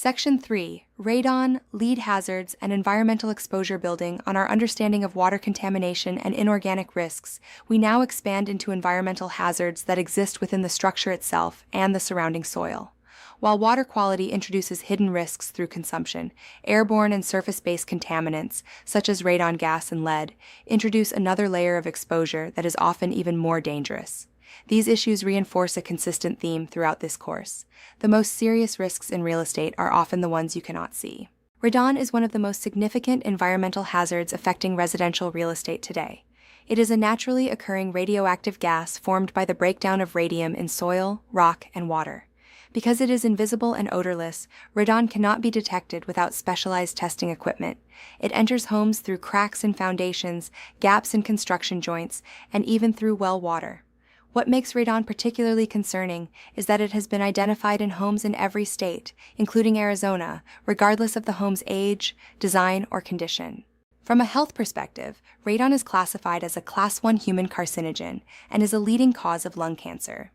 Section 3. Radon, lead hazards, and environmental exposure. Building on our understanding of water contamination and inorganic risks, we now expand into environmental hazards that exist within the structure itself and the surrounding soil. While water quality introduces hidden risks through consumption, airborne and surface-based contaminants, such as radon gas and lead, introduce another layer of exposure that is often even more dangerous. These issues reinforce a consistent theme throughout this course. The most serious risks in real estate are often the ones you cannot see. Radon is one of the most significant environmental hazards affecting residential real estate today. It is a naturally occurring radioactive gas formed by the breakdown of radium in soil, rock, and water. Because it is invisible and odorless, radon cannot be detected without specialized testing equipment. It enters homes through cracks in foundations, gaps in construction joints, and even through well water. What makes radon particularly concerning is that it has been identified in homes in every state, including Arizona, regardless of the home's age, design, or condition. From a health perspective, radon is classified as a Class 1 human carcinogen and is a leading cause of lung cancer.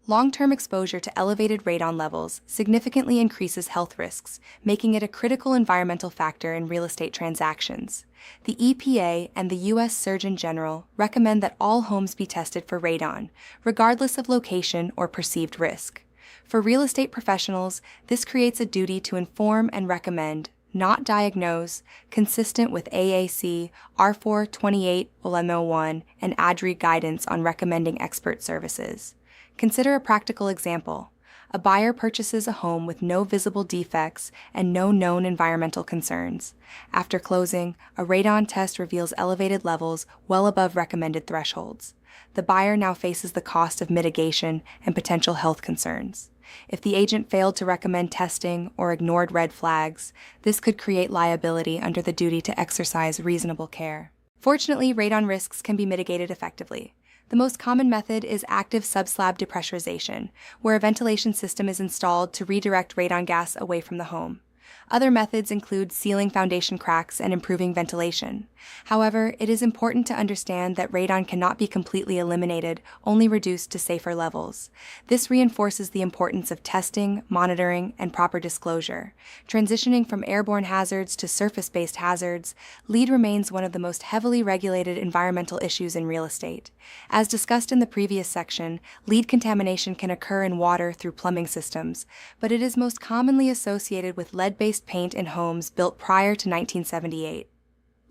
Long-term exposure to elevated radon levels significantly increases health risks, making it a critical environmental factor in real estate transactions. The EPA and the U.S. Surgeon General recommend that all homes be tested for radon, regardless of location or perceived risk. For real estate professionals, this creates a duty to inform and recommend, not diagnose, consistent with AAC R428-1 and ADRI guidance on recommending expert services. Consider a practical example. A buyer purchases a home with no visible defects and no known environmental concerns. After closing, a radon test reveals elevated levels well above recommended thresholds. The buyer now faces the cost of mitigation and potential health concerns. If the agent failed to recommend testing or ignored red flags, this could create liability under the duty to exercise reasonable care. Fortunately, radon risks can be mitigated effectively. The most common method is active subslab depressurization, where a ventilation system is installed to redirect radon gas away from the home. Other methods include sealing foundation cracks and improving ventilation. However, it is important to understand that radon cannot be completely eliminated, only reduced to safer levels. This reinforces the importance of testing, monitoring, and proper disclosure. Transitioning from airborne hazards to surface-based hazards, lead remains one of the most heavily regulated environmental issues in real estate. As discussed in the previous section, lead contamination can occur in water through plumbing systems, but it is most commonly associated with lead-based paint in homes built prior to 1978.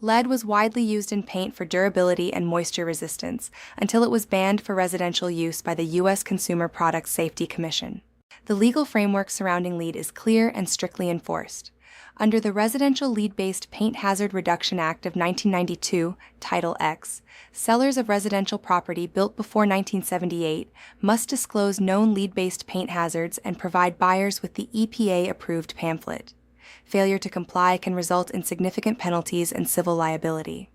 Lead was widely used in paint for durability and moisture resistance until it was banned for residential use by the U.S. Consumer Product Safety Commission. The legal framework surrounding lead is clear and strictly enforced. Under the Residential Lead-Based Paint Hazard Reduction Act of 1992, Title X, sellers of residential property built before 1978 must disclose known lead-based paint hazards and provide buyers with the EPA-approved pamphlet. Failure to comply can result in significant penalties and civil liability.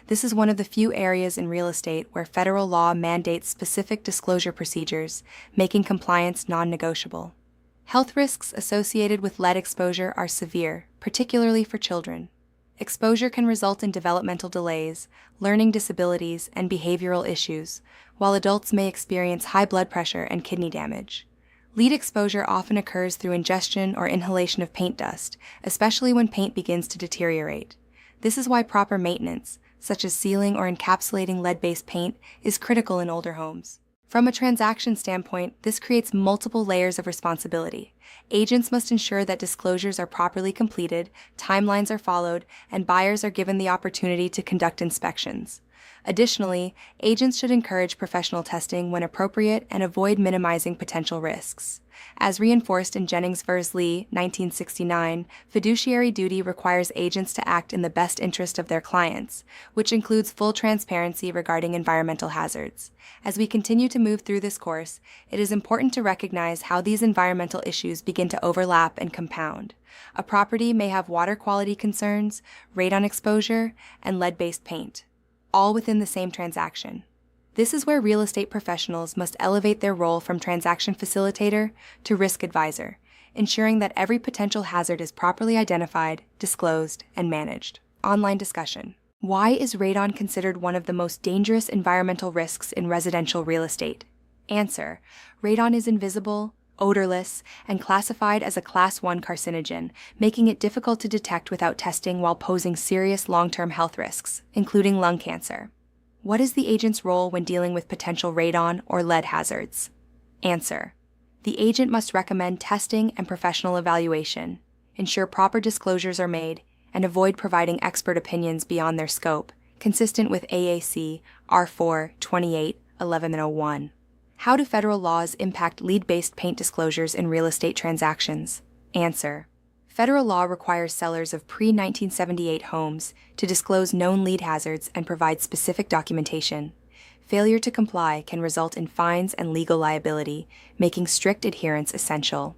This is one of the few areas in real estate where federal law mandates specific disclosure procedures, making compliance non-negotiable. Health risks associated with lead exposure are severe, particularly for children. Exposure can result in developmental delays, learning disabilities, and behavioral issues, while adults may experience high blood pressure and kidney damage. Lead exposure often occurs through ingestion or inhalation of paint dust, especially when paint begins to deteriorate. This is why proper maintenance, such as sealing or encapsulating lead-based paint, is critical in older homes. From a transaction standpoint, this creates multiple layers of responsibility. Agents must ensure that disclosures are properly completed, timelines are followed, and buyers are given the opportunity to conduct inspections. Additionally, agents should encourage professional testing when appropriate and avoid minimizing potential risks. As reinforced in Jennings v. Lee, 1969, fiduciary duty requires agents to act in the best interest of their clients, which includes full transparency regarding environmental hazards. As we continue to move through this course, it is important to recognize how these environmental issues begin to overlap and compound. A property may have water quality concerns, radon exposure, and lead-based paint, all within the same transaction. This is where real estate professionals must elevate their role from transaction facilitator to risk advisor, ensuring that every potential hazard is properly identified, disclosed, and managed. Online discussion. Why is radon considered one of the most dangerous environmental risks in residential real estate? Answer: radon is invisible, odorless, and classified as a Class 1 carcinogen, making it difficult to detect without testing while posing serious long-term health risks, including lung cancer. What is the agent's role when dealing with potential radon or lead hazards? Answer: the agent must recommend testing and professional evaluation, ensure proper disclosures are made, and avoid providing expert opinions beyond their scope, consistent with AAC R4-28-1101. How do federal laws impact lead-based paint disclosures in real estate transactions? Answer: federal law requires sellers of pre-1978 homes to disclose known lead hazards and provide specific documentation. Failure to comply can result in fines and legal liability, making strict adherence essential.